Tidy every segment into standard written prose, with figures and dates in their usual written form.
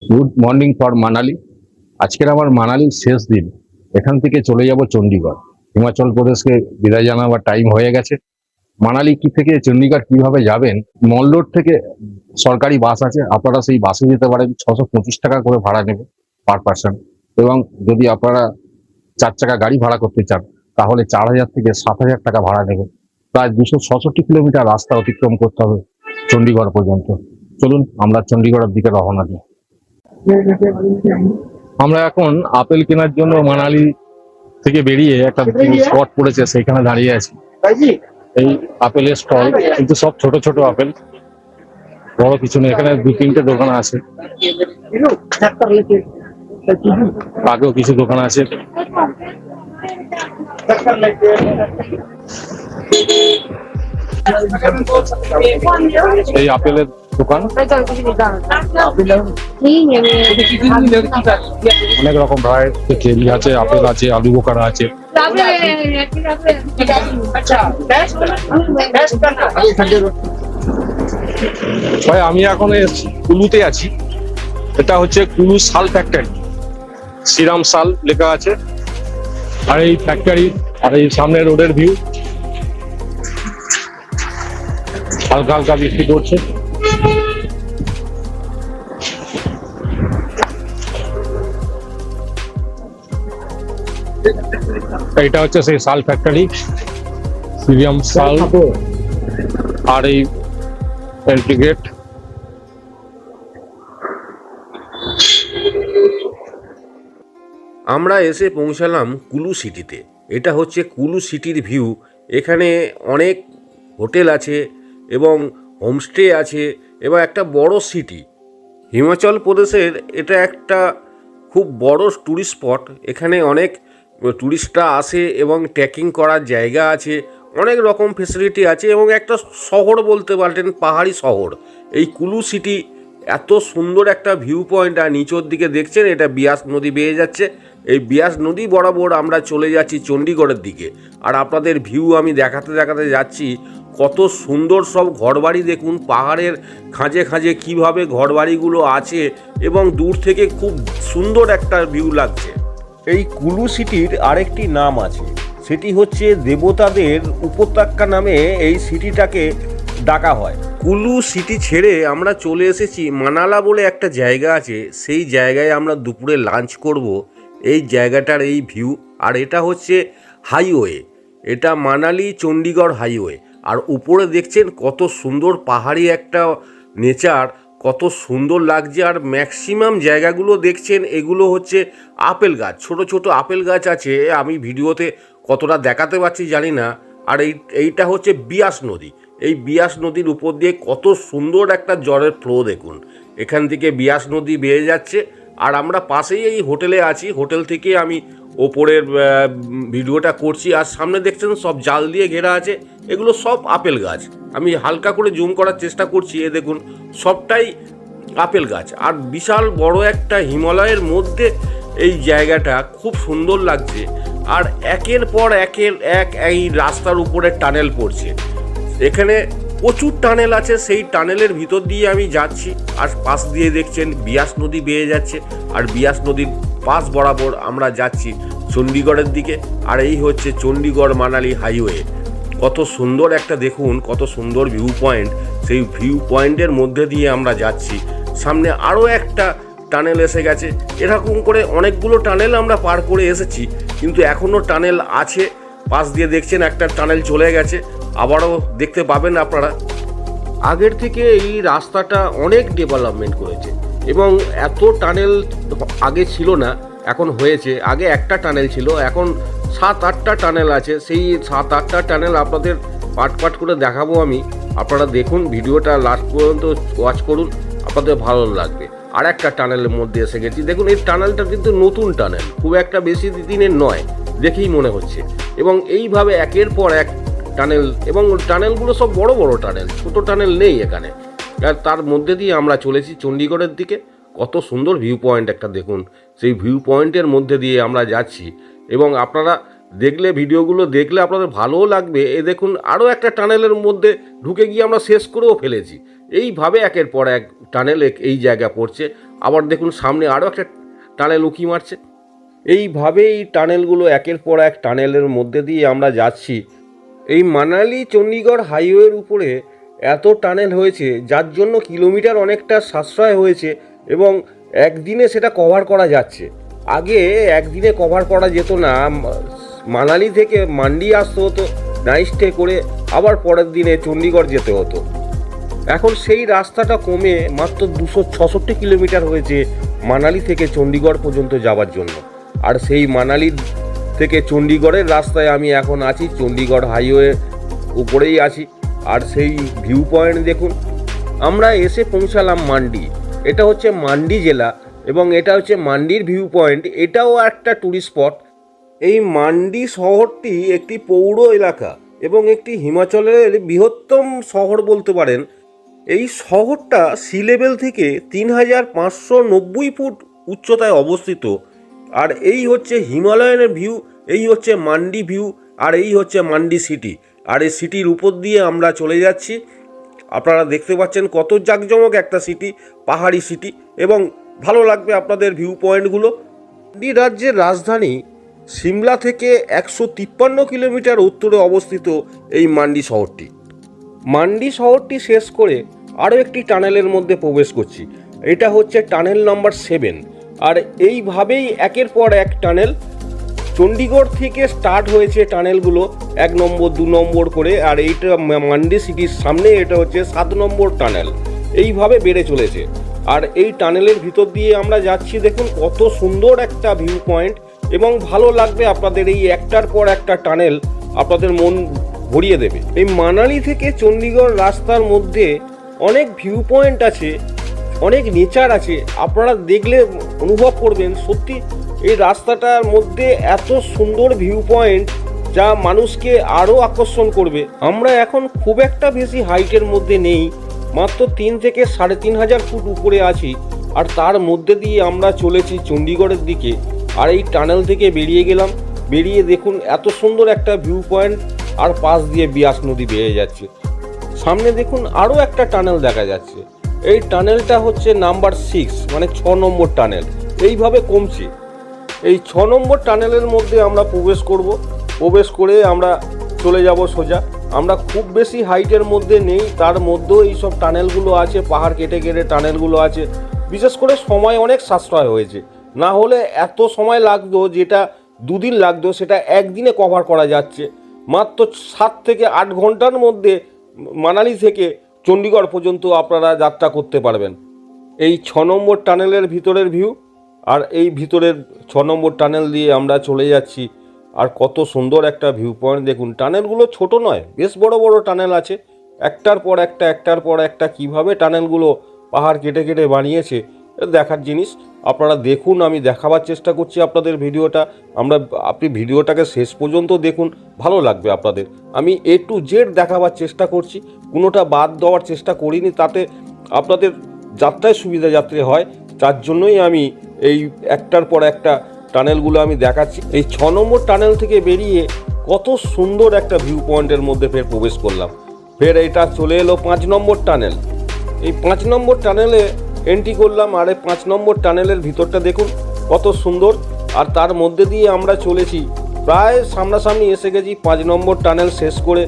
Good morning for Manali. আজকের আমার মানালির শেষ দিন। এখান থেকে চলে যাব চণ্ডীগড়। হিমাচল প্রদেশকে বিদায় জানাবার টাইম হয়ে গেছে। মানালি কি থেকে চণ্ডীগড় কিভাবে যাবেন, মল রোড থেকে সরকারি বাস আছে, আপনারা সেই বাসে যেতে পারেন। 625 টাকা করে ভাড়া নেবে পার পার্সন। এবং যদি আপনারা 4 চাকা গাড়ি ভাড়া করতে চান তাহলে 4,000 থেকে 7,000 টাকা ভাড়া নেবে। প্রায় 266 কিলোমিটার রাস্তা অতিক্রম করতে হবে চণ্ডীগড় পর্যন্ত। চলুন আমরা চণ্ডীগড়ের দিকে রওনা দিই। আমরা এখন আপেল কেনার জন্য মানালি থেকে বেরিয়ে একটা স্পট পড়েছে, সেখানে দাঁড়িয়ে আছি। এই আপেলের স্টল, কিন্তু সব ছোট ছোট আপেল, বড় কিছু নেই। এখানে 2-3টে দোকান আছে, আগেও কিছু দোকান আছে। এই আপেলের দোকান, অনেক রকম ভ্যারাইটি, চেরি আছে, আপেল আছে, আলু বোখারা আছে। ভাই আমি এখন কুলুতে আছি। এটা হচ্ছে কুলু শাল ফ্যাক্টরি, শ্রীরাম শাল লেখা আছে। আর এই ফ্যাক্টরি আর এই সামনে রোডের ভিউ, হালকা হালকা বৃষ্টি পড়ছে। এটা হচ্ছে সেই শাল ফ্যাক্টরি, শ্রীরাম শাল। আর এই এন্ট্রি গেট। আমরা এসে পৌঁছালাম কুলু সিটিতে। এটা হচ্ছে কুলু সিটির ভিউ। এখানে অনেক হোটেল আছে এবং হোমস্টে আছে এবং একটা বড় সিটি। হিমাচল প্রদেশের এটা একটা খুব বড় ট্যুরিস্ট স্পট। এখানে অনেক ট্যুরিস্টরা আসে এবং ট্রেকিং করার জায়গা আছে, অনেক রকম ফেসিলিটি আছে এবং একটা শহর বলতে পারেন, পাহাড়ি শহর এই কুলু সিটি। এত সুন্দর একটা ভিউ পয়েন্ট। আর নিচের দিকে দেখছেন এটা বিয়াস নদী বেয়ে যাচ্ছে। এই বিয়াস নদী বরাবর আমরা চলে যাচ্ছি চণ্ডীগড়ের দিকে। আর আপনাদের ভিউ আমি দেখাতে দেখাতে যাচ্ছি। কত সুন্দর সব ঘরবাড়ি দেখুন, পাহাড়ের খাঁজে খাঁজে কীভাবে ঘরবাড়িগুলো আছে এবং দূর থেকে খুব সুন্দর একটা ভিউ লাগছে। এই কুলু সিটির আরেকটি নাম আছে, সেটি হচ্ছে দেবতাদের উপত্যকা নামে এই সিটিটাকে ডাকা হয়। কুলু সিটি ছেড়ে আমরা চলে এসেছি মানালা বলে একটা জায়গা আছে, সেই জায়গায় আমরা দুপুরে লাঞ্চ করব। এই জায়গাটার এই ভিউ। আর এটা হচ্ছে হাইওয়ে, এটা মানালি চণ্ডীগড় হাইওয়ে। আর উপরে দেখছেন কত সুন্দর পাহাড়ি একটা নেচার, কত সুন্দর লাগছে। আর ম্যাক্সিমাম জায়গাগুলো দেখছেন এগুলো হচ্ছে আপেল গাছ, ছোট ছোট আপেল গাছ আছে। আমি ভিডিওতে কতটা দেখাতে পারছি জানি না। আর এইটা হচ্ছে বিয়াস নদী। এই বিয়াস নদীর উপর দিয়ে কত সুন্দর একটা জলের ফ্লো দেখুন। এখান থেকে বিয়াস নদী বেয়ে যাচ্ছে। আর আমরা পাশেই এই হোটেলে আছি, হোটেল থেকে আমি ওপরের ভিডিওটা করছি। আর সামনে দেখছেন সব জাল দিয়ে ঘেরা আছে, এগুলো সব আপেল গাছ। আমি হালকা করে জুম করার চেষ্টা করছি, এ দেখুন সবটাই আপেল গাছ। আর বিশাল বড় একটা হিমালয়ের মধ্যে এই জায়গাটা খুব সুন্দর লাগছে। আর একের পর এক এই রাস্তার উপরে টানেল পড়ছে। এখানে প্রচুর টানেল আছে, সেই টানেলের ভিতর দিয়ে আমি যাচ্ছি। আর পাশ দিয়ে দেখছেন বিয়াস নদী বেয়ে যাচ্ছে। আর বিয়াস নদীর পাশ বরাবর আমরা যাচ্ছি চণ্ডীগড়ের দিকে। আর এই হচ্ছে চণ্ডীগড় মানালি হাইওয়ে। কত সুন্দর একটা দেখুন, কত সুন্দর ভিউ পয়েন্ট। সেই ভিউ পয়েন্টের মধ্যে দিয়ে আমরা যাচ্ছি। সামনে আরও একটা টানেল এসে গেছে। এরকম করে অনেকগুলো টানেল আমরা পার করে এসেছি, কিন্তু এখনও টানেল আছে। পাশ দিয়ে দেখছেন একটা টানেল চলে গেছে, আবারও দেখতে পাবেন আপনারা। আগের থেকে এই রাস্তাটা অনেক ডেভেলপমেন্ট করেছে এবং এত টানেল আগে ছিল না, এখন হয়েছে। আগে একটা টানেল ছিল, এখন 7-8টা টানেল আছে। সেই 7-8টা টানেল আপনাদের পাট করে দেখাবো আমি। আপনারা দেখুন, ভিডিওটা লাস্ট পর্যন্ত ওয়াচ করুন, আপনাদের ভালো লাগবে। আর একটা টানেলের মধ্যে এসে গেছি। দেখুন এই টানেলটা কিন্তু নতুন টানেল, খুব একটা বেশি দিনের নয় দেখেই মনে হচ্ছে। এবং এইভাবে একের পর এক টানেল, এবং টানেলগুলো সব বড় বড় টানেল, ছোট টানেল নেই এখানে। আর তার মধ্যে দিয়ে আমরা চলেছি চণ্ডীগড়ের দিকে। কত সুন্দর ভিউ পয়েন্ট একটা দেখুন, সেই ভিউ পয়েন্টের মধ্যে দিয়ে আমরা যাচ্ছি। এবং আপনারা দেখলে, ভিডিওগুলো দেখলে আপনাদের ভালোও লাগবে। এ দেখুন আরও একটা টানেলের মধ্যে ঢুকে গিয়ে আমরা শেষ করেও ফেলেছি। এইভাবে একের পর এক টানেল এই জায়গা পড়ছে। আবার দেখুন সামনে আরও একটা টানেল উঁকি মারছে। এইভাবে এই টানেলগুলো একের পর এক টানেলের মধ্যে দিয়ে আমরা যাচ্ছি। এই মানালি চণ্ডীগড় হাইওয়ের উপরে এত টানেল হয়েছে যার জন্য কিলোমিটার অনেকটা সাশ্রয় হয়েছে এবং একদিনে সেটা কভার করা যাচ্ছে। আগে একদিনে কভার করা যেত না, মানালি থেকে মান্ডি আসতে হতো নাইট স্টে করে, আবার পরের দিনে চণ্ডীগড় যেতে হতো। এখন সেই রাস্তাটা কমে মাত্র 266 কিলোমিটার হয়েছে মানালি থেকে চণ্ডীগড় পর্যন্ত যাওয়ার জন্য। আর সেই মানালি থেকে চণ্ডীগড়ের রাস্তায় আমি এখন আছি, চণ্ডীগড় হাইওয়ে উপরেই আছি। আর সেই ভিউ পয়েন্ট দেখুন, আমরা এসে পৌঁছালাম মান্ডি। এটা হচ্ছে মান্ডি জেলা এবং এটা হচ্ছে মান্ডির ভিউ পয়েন্ট। এটাও একটা ট্যুরিস্ট স্পট। এই মান্ডি শহরটি একটি পৌর এলাকা এবং একটি হিমাচলের বৃহত্তম শহর বলতে পারেন। এই শহরটা সি লেভেল থেকে 3590 ফুট উচ্চতায় অবস্থিত। আর এই হচ্ছে হিমালয়ানের ভিউ, এই হচ্ছে মান্ডি ভিউ, আর এই হচ্ছে মান্ডি সিটি। আর এই সিটির উপর দিয়ে আমরা চলে যাচ্ছি। আপনারা দেখতে পাচ্ছেন কত জাঁকজমক একটা সিটি, পাহাড়ি সিটি, এবং ভালো লাগবে আপনাদের ভিউ পয়েন্টগুলো। মান্ডি রাজ্যের রাজধানী সিমলা থেকে 153 কিলোমিটার উত্তরে অবস্থিত এই মান্ডি শহরটি। মান্ডি শহরটি শেষ করে আরও একটি টানেলের মধ্যে প্রবেশ করছি। এটা হচ্ছে টানেল নাম্বার 7। আর এইভাবেই একের পর এক টানেল চণ্ডীগড় থেকে স্টার্ট হয়েছে টানেলগুলো 1 নম্বর 2 নম্বর করে। আর এইটা মান্ডি সিটির সামনে এটা হচ্ছে 7 নম্বর টানেল। এইভাবে বেড়ে চলেছে। আর এই টানেলের ভিতর দিয়ে আমরা যাচ্ছি। দেখুন কত সুন্দর একটা ভিউ পয়েন্ট এবং ভালো লাগবে আপনাদের। এই একটার পর একটা টানেল আপনাদের মন ভরিয়ে দেবে। এই মানালি থেকে চণ্ডীগড় রাস্তার মধ্যে অনেক ভিউ পয়েন্ট আছে, অনেক নেচার আছে। আপনারা দেখলে অনুভব করবেন সত্যি এই রাস্তাটার মধ্যে এত সুন্দর ভিউ পয়েন্ট যা মানুষকে আরও আকর্ষণ করবে। আমরা এখন খুব একটা বেশি হাইটের মধ্যে নেই, মাত্র 3 থেকে 3500 ফুট উপরে আছি। আর তার মধ্যে দিয়ে আমরা চলেছি চণ্ডীগড়ের দিকে। আর এই টানেল থেকে বেরিয়ে গেলাম। বেরিয়ে দেখুন এত সুন্দর একটা ভিউ পয়েন্ট, আর পাশ দিয়ে বিয়াস নদী বেয়ে যাচ্ছে। সামনে দেখুন আরও একটা টানেল দেখা যাচ্ছে। এই টানেলটা হচ্ছে নাম্বার 6, মানে 6 নম্বর টানেল। এইভাবে কমছে। এই 6 নম্বর টানেলের মধ্যে আমরা প্রবেশ করব। প্রবেশ করে আমরা চলে যাব সোজা। আমরা খুব বেশি হাইটের মধ্যে নেই, তার মধ্যেও এইসব টানেলগুলো আছে, পাহাড় কেটে কেটে টানেলগুলো আছে। বিশেষ করে সময় অনেক সাশ্রয় হয়েছে, না হলে এত সময় লাগতো, যেটা 2 দিন লাগতো সেটা একদিনে কভার করা যাচ্ছে। মাত্র 7 থেকে 8 ঘন্টার মধ্যে মানালি থেকে চণ্ডীগড় পর্যন্ত আপনারা যাত্রা করতে পারবেন। এই 6 নম্বর টানেলের ভিতরের ভিউ। আর এই ভিতরের 6 নম্বর টানেল দিয়ে আমরা চলে যাচ্ছি। আর কত সুন্দর একটা ভিউ পয়েন্ট দেখুন। টানেলগুলো ছোট নয়, বেশ বড় বড় টানেল আছে, একটার পর একটা কিভাবে টানেলগুলো পাহাড় কেটে কেটে বানিয়েছে দেখার জিনিস। আপনারা দেখুন, আমি দেখাবার চেষ্টা করছি আপনাদের ভিডিওটা। আপনি ভিডিওটাকে শেষ পর্যন্ত দেখুন, ভালো লাগবে আপনাদের। আমি A to Z দেখাবার চেষ্টা করছি, কোনোটা বাদ দেওয়ার চেষ্টা করিনি, তাতে আপনাদের যাত্রায় সুবিধা যাত্রী হয়। তার জন্যই আমি এই একটার পর একটা টানেলগুলো আমি দেখাচ্ছি। এই 6 নম্বর টানেল থেকে বেরিয়ে কত সুন্দর একটা ভিউ পয়েন্টের মধ্যে ফের প্রবেশ করলাম। ফের এটা চলে এলো 5 নম্বর টানেল। এই 5 নম্বর টানেলে এন্ট্রি করলাম। আর এই 5 নম্বর টানেলের ভিতরটা দেখুন কত সুন্দর। আর তার মধ্যে দিয়ে আমরা চলেছি, প্রায় সামনাসামনি এসে গেছি 5 নম্বর টানেল শেষ করে।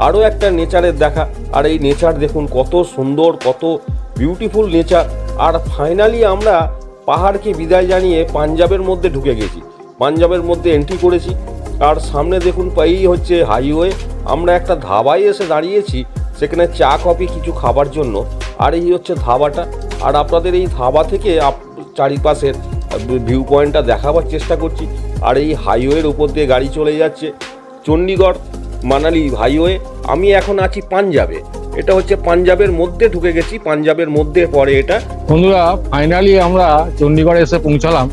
আরও একটা নেচারের দেখা। আর এই নেচার দেখুন কত সুন্দর, কত বিউটিফুল নেচার। আর ফাইনালি আমরা পাহাড়কে বিদায় জানিয়ে পাঞ্জাবের মধ্যে ঢুকে গেছি, পাঞ্জাবের মধ্যে এন্ট্রি করেছি। আর সামনে দেখুন এই হচ্ছে হাইওয়ে। আমরা একটা ধাবায় এসে দাঁড়িয়েছি, সেখানে চা কফি কিছু খাবার জন্য। আর এই হচ্ছে ধাবাটা। আর আপনাদের এই ধাবা থেকে চারিপাশের ভিউ পয়েন্টটা দেখাবার চেষ্টা করছি। আর এই হাইওয়ের উপর দিয়ে গাড়ি চলে যাচ্ছে, চণ্ডীগড় মানালি হাইওয়ে। আমি এখন আছি পাঞ্জাবে। এটা হচ্ছে পাঞ্জাবের মধ্যে ঢুকে গেছি, পাঞ্জাবের মধ্যে পড়ে এটা। বন্ধুরা, ফাইনালি আমরা চণ্ডীগড়ে এসে পৌঁছালাম।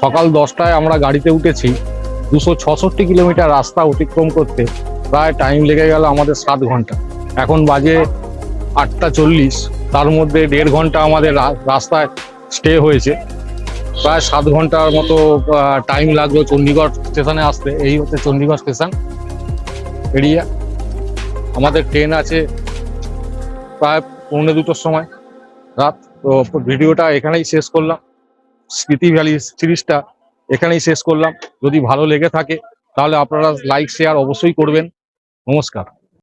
সকাল 10টায় আমরা গাড়িতে উঠেছি। 266 কিলোমিটার রাস্তা অতিক্রম করতে প্রায় টাইম লেগে গেল আমাদের 7 ঘন্টা। এখন বাজে 8টা 40। তার মধ্যে 1.5 ঘন্টা আমাদের রাস্তায় স্টে হয়েছে। প্রায় 7 ঘন্টার মতো টাইম লাগলো চণ্ডীগড় স্টেশনে আসতে। এই হচ্ছে চণ্ডীগড় স্টেশন এরিয়া। আমাদের ট্রেন আছে প্রায় 2:45 সময় রাত। তো ভিডিওটা এখানেই শেষ করলাম, স্মৃতি ভ্যালি সিরিজটা এখানেই শেষ করলাম। যদি ভালো লেগে থাকে তাহলে আপনারা লাইক শেয়ার অবশ্যই করবেন। নমস্কার।